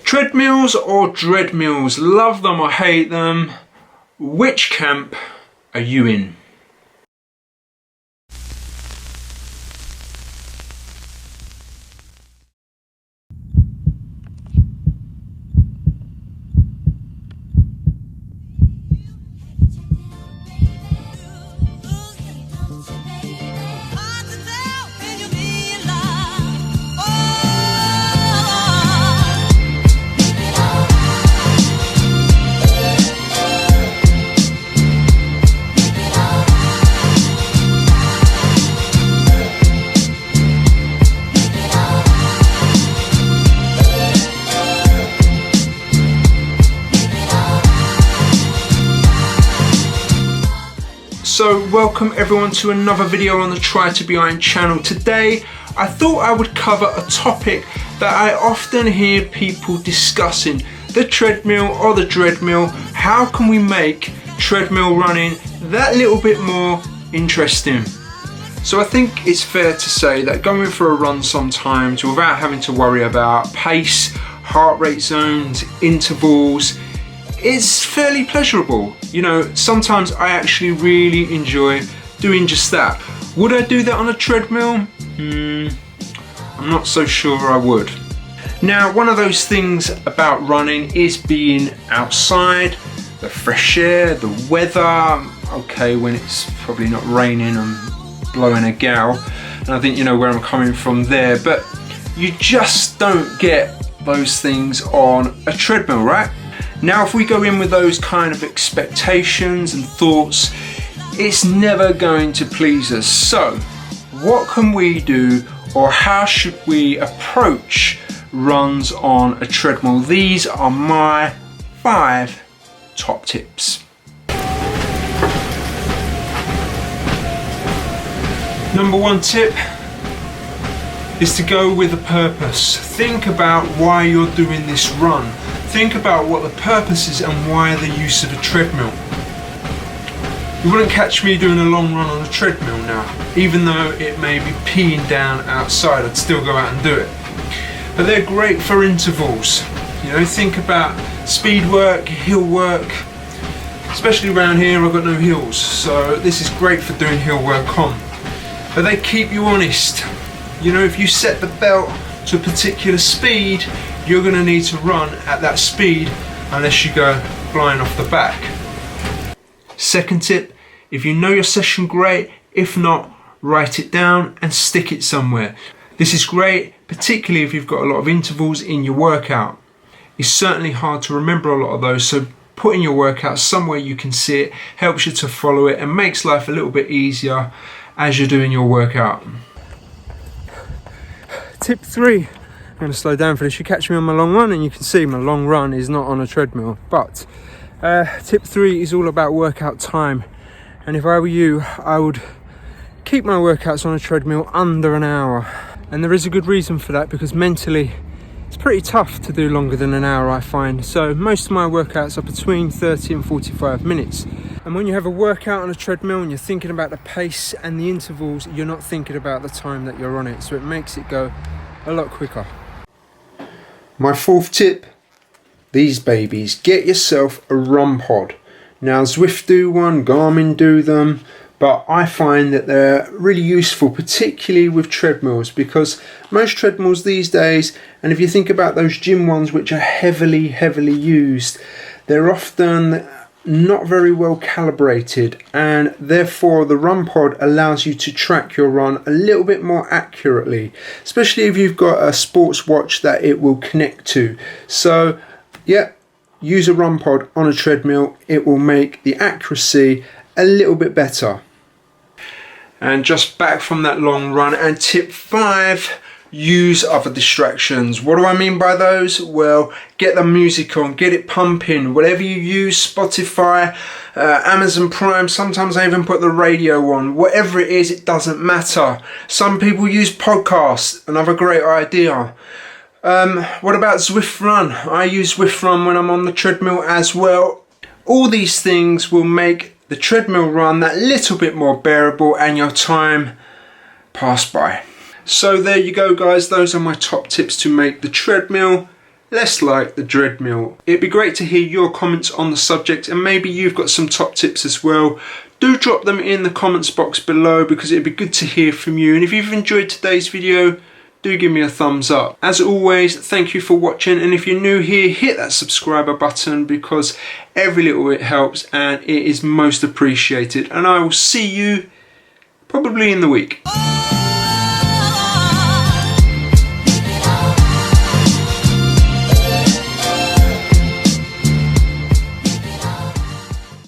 Treadmills or dreadmills, love them or hate them, which camp are you in? So welcome everyone to another video on the Try to Be Iron channel. Today I thought I would cover a topic that I often hear people discussing, the treadmill or the dreadmill. How can we make treadmill running that little bit more interesting? So I think it's fair to say that going for a run sometimes without having to worry about pace, heart rate zones, intervals, it's fairly pleasurable. You know, sometimes I actually really enjoy doing just that. Would I do that on a treadmill? I'm not so sure I would. Now, one of those things about running is being outside, the fresh air, the weather, okay, when it's probably not raining and blowing a gale, and I think you know where I'm coming from there, but you just don't get those things on a treadmill, right? Now, if we go in with those kind of expectations and thoughts, it's never going to please us. So, what can we do, or how should we approach runs on a treadmill? These are my 5 top tips. Number 1 tip is to go with a purpose. Think about why you're doing this run. Think about what the purpose is and why the use of a treadmill. You wouldn't catch me doing a long run on a treadmill now. Even though it may be peeing down outside, I'd still go out and do it. But they're great for intervals. You know, think about speed work, hill work. Especially around here, I've got no hills, so this is great for doing hill work on. But they keep you honest. You know, if you set the belt to a particular speed, you're going to need to run at that speed unless you go flying off the back. Second tip, if you know your session, great. If not, write it down and stick it somewhere. This is great, particularly if you've got a lot of intervals in your workout. It's certainly hard to remember a lot of those, so putting your workout somewhere you can see it helps you to follow it and makes life a little bit easier as you're doing your workout. Tip 3. I'm going to slow down for this. You catch me on my long run and you can see my long run is not on a treadmill. But tip 3 is all about workout time. And if I were you, I would keep my workouts on a treadmill under an hour. And there is a good reason for that, because mentally it's pretty tough to do longer than an hour, I find. So most of my workouts are between 30 and 45 minutes. And when you have a workout on a treadmill and you're thinking about the pace and the intervals, you're not thinking about the time that you're on it. So it makes it go a lot quicker. My 4th tip, these babies, get yourself a run pod. Now Zwift do one, Garmin do them, but I find that they're really useful, particularly with treadmills, because most treadmills these days, and if you think about those gym ones which are heavily used, they're often not very well calibrated, and therefore the run pod allows you to track your run a little bit more accurately, especially if you've got a sports watch that it will connect to. So yeah, use a run pod on a treadmill. It will make the accuracy a little bit better. And just back from that long run, and tip 5, use other distractions. What do I mean by those? Well, get the music on, get it pumping, whatever you use, Spotify, Amazon Prime, sometimes I even put the radio on. Whatever it is, it doesn't matter. Some people use podcasts, another great idea. What about Zwift Run? I use Zwift Run when I'm on the treadmill as well. All these things will make the treadmill run that little bit more bearable and your time pass by. So there you go guys, those are my top tips to make the treadmill less like the dreadmill. It'd be great to hear your comments on the subject, and maybe you've got some top tips as well. Do drop them in the comments box below because it'd be good to hear from you. And if you've enjoyed today's video, do give me a thumbs up. As always, thank you for watching, and if you're new here, hit that subscriber button because every little bit helps and it is most appreciated. And I will see you probably in the week.